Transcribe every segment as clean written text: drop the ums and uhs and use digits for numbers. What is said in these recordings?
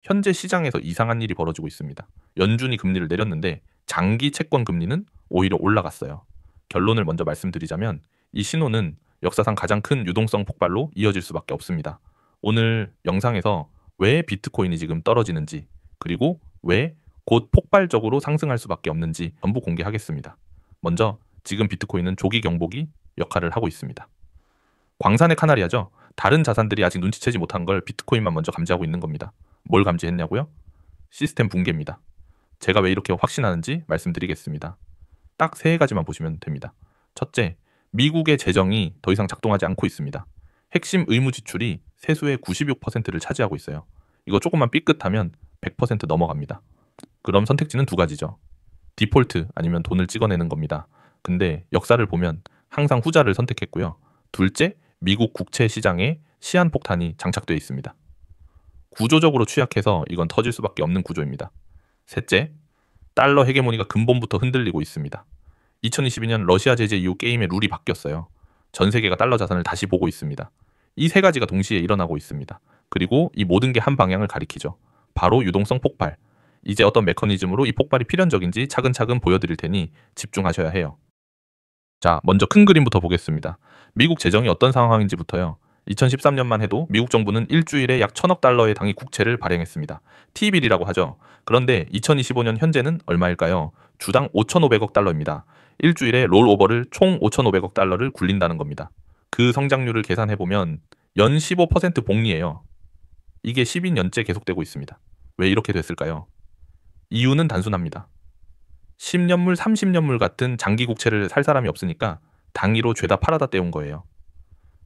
현재 시장에서 이상한 일이 벌어지고 있습니다. 연준이 금리를 내렸는데 장기 채권 금리는 오히려 올라갔어요. 결론을 먼저 말씀드리자면 이 신호는 역사상 가장 큰 유동성 폭발로 이어질 수밖에 없습니다. 오늘 영상에서 왜 비트코인이 지금 떨어지는지, 그리고 왜 곧 폭발적으로 상승할 수밖에 없는지 전부 공개하겠습니다. 먼저 지금 비트코인은 조기 경보기 역할을 하고 있습니다. 광산의 카나리아죠. 다른 자산들이 아직 눈치채지 못한 걸 비트코인만 먼저 감지하고 있는 겁니다. 뭘 감지했냐고요? 시스템 붕괴입니다. 제가 왜 이렇게 확신하는지 말씀드리겠습니다. 딱 세 가지만 보시면 됩니다. 첫째, 미국의 재정이 더 이상 작동하지 않고 있습니다. 핵심 의무 지출이 세수의 96%를 차지하고 있어요. 이거 조금만 삐끗하면 100% 넘어갑니다. 그럼 선택지는 두 가지죠. 디폴트 아니면 돈을 찍어내는 겁니다. 근데 역사를 보면 항상 후자를 선택했고요. 둘째, 미국 국채 시장에 시한폭탄이 장착되어 있습니다. 구조적으로 취약해서 이건 터질 수밖에 없는 구조입니다. 셋째, 달러 헤게모니가 근본부터 흔들리고 있습니다. 2022년 러시아 제재 이후 게임의 룰이 바뀌었어요. 전 세계가 달러 자산을 다시 보고 있습니다. 이 세 가지가 동시에 일어나고 있습니다. 그리고 이 모든 게 한 방향을 가리키죠. 바로 유동성 폭발. 이제 어떤 메커니즘으로 이 폭발이 필연적인지 차근차근 보여드릴 테니 집중하셔야 해요. 자, 먼저 큰 그림부터 보겠습니다. 미국 재정이 어떤 상황인지부터요. 2013년만 해도 미국 정부는 일주일에 약 1,000억 달러의 당위 국채를 발행했습니다. T빌이라고 하죠. 그런데 2025년 현재는 얼마일까요? 주당 5,500억 달러입니다. 일주일에 롤오버를 총 5,500억 달러를 굴린다는 겁니다. 그 성장률을 계산해보면 연 15% 복리예요. 이게 12년째 계속되고 있습니다. 왜 이렇게 됐을까요? 이유는 단순합니다. 10년물, 30년물 같은 장기 국채를 살 사람이 없으니까 당위로 죄다 팔아다 떼온 거예요.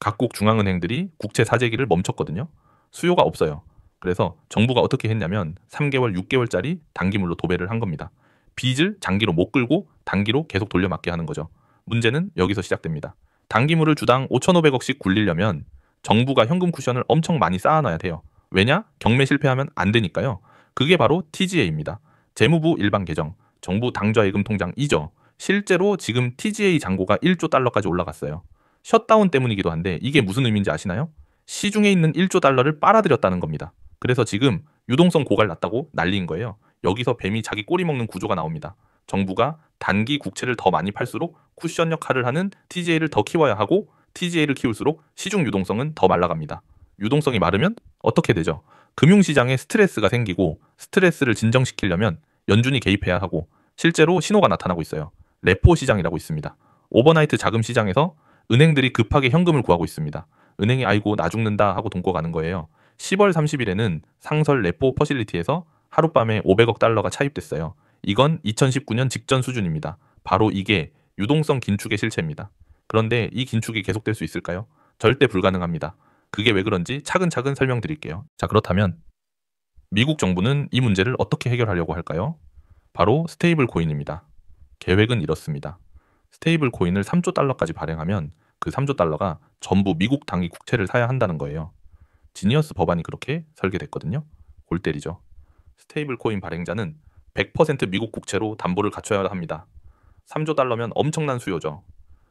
각국 중앙은행들이 국채 사재기를 멈췄거든요. 수요가 없어요. 그래서 정부가 어떻게 했냐면 3개월, 6개월짜리 단기물로 도배를 한 겁니다. 빚을 장기로 못 끌고 단기로 계속 돌려막게 하는 거죠. 문제는 여기서 시작됩니다. 단기물을 주당 5,500억씩 굴리려면 정부가 현금 쿠션을 엄청 많이 쌓아놔야 돼요. 왜냐? 경매 실패하면 안 되니까요. 그게 바로 TGA입니다. 재무부 일반 계정, 정부 당좌예금 통장 2조. 실제로 지금 TGA 잔고가 1조 달러까지 올라갔어요. 셧다운 때문이기도 한데 이게 무슨 의미인지 아시나요? 시중에 있는 1조 달러를 빨아들였다는 겁니다. 그래서 지금 유동성 고갈 났다고 난리인 거예요. 여기서 뱀이 자기 꼬리 먹는 구조가 나옵니다. 정부가 단기 국채를 더 많이 팔수록 쿠션 역할을 하는 TGA를 더 키워야 하고 TGA를 키울수록 시중 유동성은 더 말라갑니다. 유동성이 마르면 어떻게 되죠? 금융시장에 스트레스가 생기고 스트레스를 진정시키려면 연준이 개입해야 하고 실제로 신호가 나타나고 있어요. 레포 시장이라고 있습니다. 오버나이트 자금 시장에서 은행들이 급하게 현금을 구하고 있습니다. 은행이 아이고 나 죽는다 하고 돈꿔 가는 거예요. 10월 30일에는 상설 레포 퍼실리티에서 하룻밤에 500억 달러가 차입됐어요. 이건 2019년 직전 수준입니다. 바로 이게 유동성 긴축의 실체입니다. 그런데 이 긴축이 계속될 수 있을까요? 절대 불가능합니다. 그게 왜 그런지 차근차근 설명드릴게요. 자, 그렇다면 미국 정부는 이 문제를 어떻게 해결하려고 할까요? 바로 스테이블 코인입니다. 계획은 이렇습니다. 스테이블 코인을 3조 달러까지 발행하면 그 3조 달러가 전부 미국 당위 국채를 사야 한다는 거예요. 지니어스 법안이 그렇게 설계됐거든요. 골 때리죠. 스테이블 코인 발행자는 100% 미국 국채로 담보를 갖춰야 합니다. 3조 달러면 엄청난 수요죠.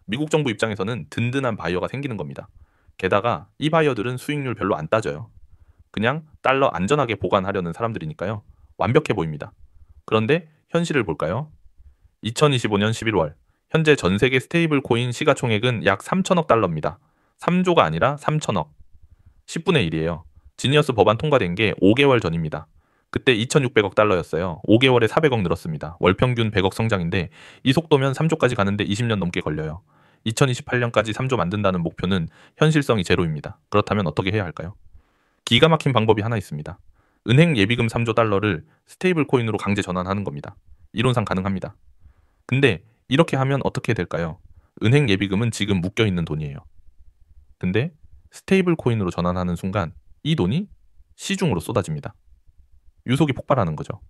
미국 정부 입장에서는 든든한 바이어가 생기는 겁니다. 게다가 이 바이어들은 수익률 별로 안 따져요. 그냥 달러 안전하게 보관하려는 사람들이니까요. 완벽해 보입니다. 그런데 현실을 볼까요? 2025년 11월 현재 전 세계 스테이블 코인 시가총액은 약 3천억 달러입니다. 3조가 아니라 3천억. 10분의 1이에요. 지니어스 법안 통과된 게 5개월 전입니다. 그때 2,600억 달러였어요. 5개월에 400억 늘었습니다. 월평균 100억 성장인데 이 속도면 3조까지 가는데 20년 넘게 걸려요. 2028년까지 3조 만든다는 목표는 현실성이 제로입니다. 그렇다면 어떻게 해야 할까요? 기가 막힌 방법이 하나 있습니다. 은행 예비금 3조 달러를 스테이블 코인으로 강제 전환하는 겁니다. 이론상 가능합니다. 근데 이렇게 하면 어떻게 될까요? 은행 예비금은 지금 묶여있는 돈이에요. 근데 스테이블 코인으로 전환하는 순간 이 돈이 시중으로 쏟아집니다. 유속이 폭발하는 거죠.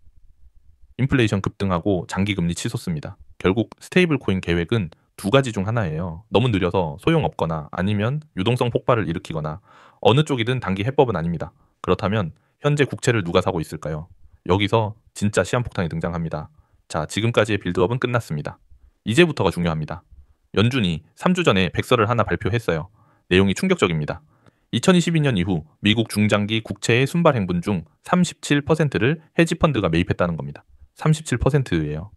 인플레이션 급등하고 장기금리 치솟습니다. 결국 스테이블 코인 계획은 두 가지 중 하나예요. 너무 느려서 소용없거나 아니면 유동성 폭발을 일으키거나 어느 쪽이든 단기 해법은 아닙니다. 그렇다면 현재 국채를 누가 사고 있을까요? 여기서 진짜 시한폭탄이 등장합니다. 자, 지금까지의 빌드업은 끝났습니다. 이제부터가 중요합니다. 연준이 3주 전에 백서를 하나 발표했어요. 내용이 충격적입니다. 2022년 이후 미국 중장기 국채의 순발 행분 중 37%를 헤지펀드가 매입했다는 겁니다. 37%예요.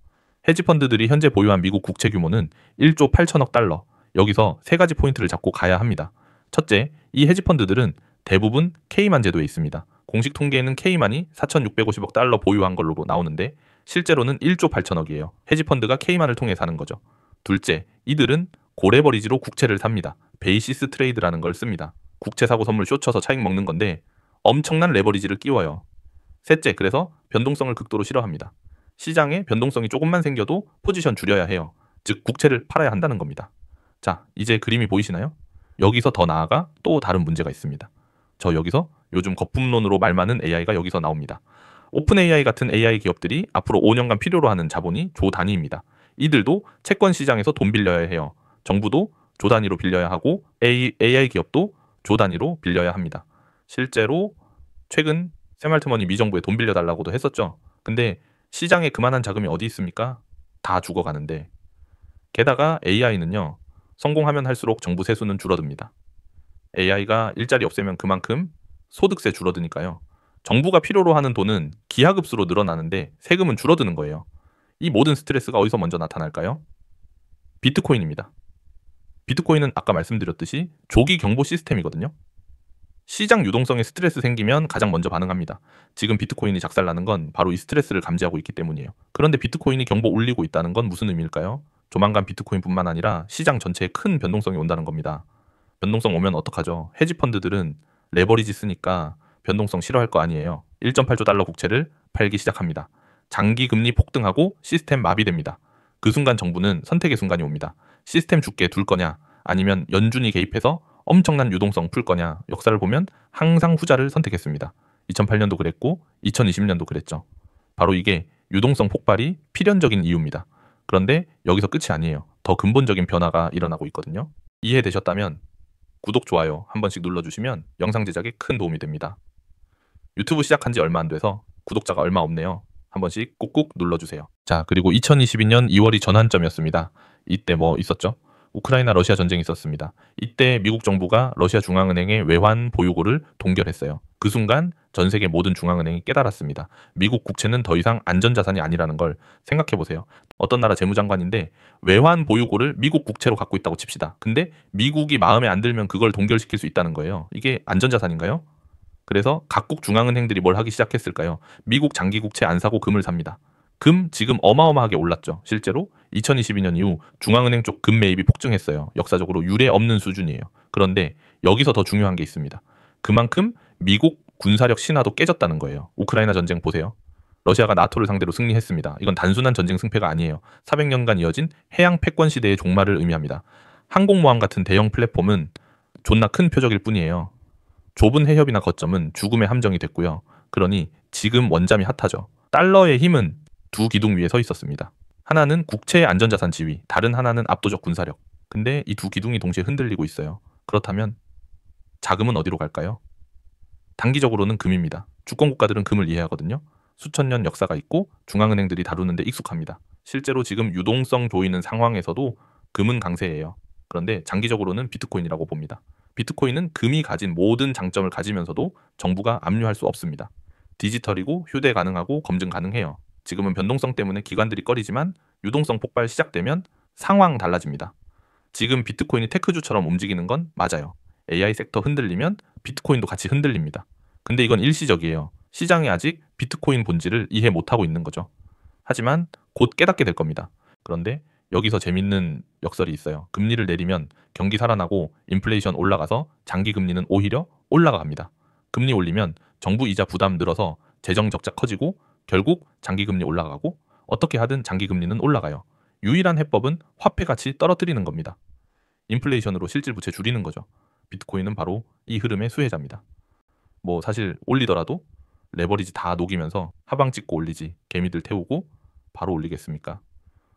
헤지펀드들이 현재 보유한 미국 국채 규모는 1조 8천억 달러. 여기서 세 가지 포인트를 잡고 가야 합니다. 첫째, 이 헤지펀드들은 대부분 K만 제도에 있습니다. 공식 통계에는 K만이 4,650억 달러 보유한 걸로 나오는데 실제로는 1조 8천억이에요. 헤지펀드가 K만을 통해 사는 거죠. 둘째, 이들은 고레버리지로 국채를 삽니다. 베이시스 트레이드라는 걸 씁니다. 국채 사고 선물 쇼 쳐서 차익 먹는 건데 엄청난 레버리지를 끼워요. 셋째, 그래서 변동성을 극도로 싫어합니다. 시장에 변동성이 조금만 생겨도 포지션 줄여야 해요. 즉 국채를 팔아야 한다는 겁니다. 자, 이제 그림이 보이시나요? 여기서 더 나아가 또 다른 문제가 있습니다. 저 여기서 요즘 거품론으로 말 많은 AI가 여기서 나옵니다. 오픈 AI 같은 AI 기업들이 앞으로 5년간 필요로 하는 자본이 조 단위입니다. 이들도 채권 시장에서 돈 빌려야 해요. 정부도 조 단위로 빌려야 하고 AI 기업도 조 단위로 빌려야 합니다. 실제로 최근 새말트머니 미정부에 돈 빌려달라고도 했었죠. 근데 시장에 그만한 자금이 어디 있습니까? 다 죽어가는데. 게다가 AI는요. 성공하면 할수록 정부 세수는 줄어듭니다. AI가 일자리 없애면 그만큼 소득세 줄어드니까요. 정부가 필요로 하는 돈은 기하급수로 늘어나는데 세금은 줄어드는 거예요. 이 모든 스트레스가 어디서 먼저 나타날까요? 비트코인입니다. 비트코인은 아까 말씀드렸듯이 조기 경보 시스템이거든요. 시장 유동성에 스트레스 생기면 가장 먼저 반응합니다. 지금 비트코인이 작살나는 건 바로 이 스트레스를 감지하고 있기 때문이에요. 그런데 비트코인이 경보 울리고 있다는 건 무슨 의미일까요? 조만간 비트코인뿐만 아니라 시장 전체에 큰 변동성이 온다는 겁니다. 변동성 오면 어떡하죠? 헤지펀드들은 레버리지 쓰니까 변동성 싫어할 거 아니에요. 1.8조 달러 국채를 팔기 시작합니다. 장기 금리 폭등하고 시스템 마비됩니다. 그 순간 정부는 선택의 순간이 옵니다. 시스템 죽게 둘 거냐 아니면 연준이 개입해서 엄청난 유동성 풀 거냐. 역사를 보면 항상 후자를 선택했습니다. 2008년도 그랬고 2020년도 그랬죠. 바로 이게 유동성 폭발이 필연적인 이유입니다. 그런데 여기서 끝이 아니에요. 더 근본적인 변화가 일어나고 있거든요. 이해되셨다면 구독, 좋아요 한 번씩 눌러주시면 영상 제작에 큰 도움이 됩니다. 유튜브 시작한 지 얼마 안 돼서 구독자가 얼마 없네요. 한 번씩 꾹꾹 눌러주세요. 자, 그리고 2022년 2월이 전환점이었습니다. 이때 뭐 있었죠? 우크라이나 러시아 전쟁이 있었습니다. 이때 미국 정부가 러시아 중앙은행의 외환 보유고를 동결했어요. 그 순간 전 세계 모든 중앙은행이 깨달았습니다. 미국 국채는 더 이상 안전자산이 아니라는 걸 생각해 보세요. 어떤 나라 재무장관인데 외환 보유고를 미국 국채로 갖고 있다고 칩시다. 근데 미국이 마음에 안 들면 그걸 동결시킬 수 있다는 거예요. 이게 안전자산인가요? 그래서 각국 중앙은행들이 뭘 하기 시작했을까요? 미국 장기 국채 안 사고 금을 삽니다. 금 지금 어마어마하게 올랐죠. 실제로 2022년 이후 중앙은행 쪽 금 매입이 폭증했어요. 역사적으로 유례 없는 수준이에요. 그런데 여기서 더 중요한 게 있습니다. 그만큼 미국 군사력 신화도 깨졌다는 거예요. 우크라이나 전쟁 보세요. 러시아가 나토를 상대로 승리했습니다. 이건 단순한 전쟁 승패가 아니에요. 400년간 이어진 해양 패권 시대의 종말을 의미합니다. 항공모함 같은 대형 플랫폼은 존나 큰 표적일 뿐이에요. 좁은 해협이나 거점은 죽음의 함정이 됐고요. 그러니 지금 원잠이 핫하죠. 달러의 힘은 두 기둥 위에 서 있었습니다. 하나는 국채의 안전자산 지위, 다른 하나는 압도적 군사력. 근데 이 두 기둥이 동시에 흔들리고 있어요. 그렇다면 자금은 어디로 갈까요? 단기적으로는 금입니다. 주권국가들은 금을 이해하거든요. 수천 년 역사가 있고 중앙은행들이 다루는데 익숙합니다. 실제로 지금 유동성 조이는 상황에서도 금은 강세예요. 그런데 장기적으로는 비트코인이라고 봅니다. 비트코인은 금이 가진 모든 장점을 가지면서도 정부가 압류할 수 없습니다. 디지털이고 휴대 가능하고 검증 가능해요. 지금은 변동성 때문에 기관들이 꺼리지만 유동성 폭발 시작되면 상황 달라집니다. 지금 비트코인이 테크주처럼 움직이는 건 맞아요. AI 섹터 흔들리면 비트코인도 같이 흔들립니다. 근데 이건 일시적이에요. 시장이 아직 비트코인 본질을 이해 못하고 있는 거죠. 하지만 곧 깨닫게 될 겁니다. 그런데 여기서 재밌는 역설이 있어요. 금리를 내리면 경기 살아나고 인플레이션 올라가서 장기 금리는 오히려 올라갑니다. 금리 올리면 정부 이자 부담 늘어서 재정 적자 커지고 결국 장기 금리 올라가고 어떻게 하든 장기 금리는 올라가요. 유일한 해법은 화폐 가치 떨어뜨리는 겁니다. 인플레이션으로 실질 부채 줄이는 거죠. 비트코인은 바로 이 흐름의 수혜자입니다. 뭐 사실 올리더라도 레버리지 다 녹이면서 하방 찍고 올리지 개미들 태우고 바로 올리겠습니까?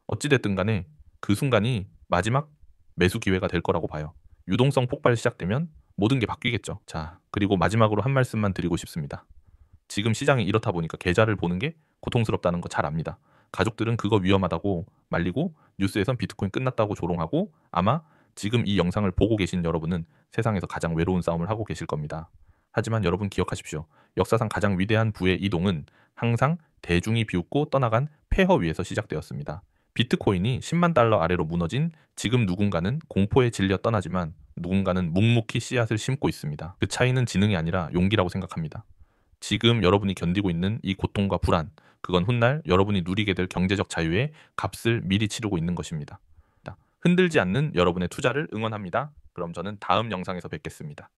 어찌됐든 간에 그 순간이 마지막 매수 기회가 될 거라고 봐요. 유동성 폭발 시작되면 모든 게 바뀌겠죠. 자, 그리고 마지막으로 한 말씀만 드리고 싶습니다. 지금 시장이 이렇다 보니까 계좌를 보는 게 고통스럽다는 거 잘 압니다. 가족들은 그거 위험하다고 말리고 뉴스에선 비트코인 끝났다고 조롱하고 아마 지금 이 영상을 보고 계신 여러분은 세상에서 가장 외로운 싸움을 하고 계실 겁니다. 하지만 여러분 기억하십시오. 역사상 가장 위대한 부의 이동은 항상 대중이 비웃고 떠나간 폐허 위에서 시작되었습니다. 비트코인이 10만 달러 아래로 무너진 지금 누군가는 공포에 질려 떠나지만 누군가는 묵묵히 씨앗을 심고 있습니다. 그 차이는 지능이 아니라 용기라고 생각합니다. 지금 여러분이 견디고 있는 이 고통과 불안, 그건 훗날 여러분이 누리게 될 경제적 자유의 값을 미리 치르고 있는 것입니다. 흔들지 않는 여러분의 투자를 응원합니다. 그럼 저는 다음 영상에서 뵙겠습니다.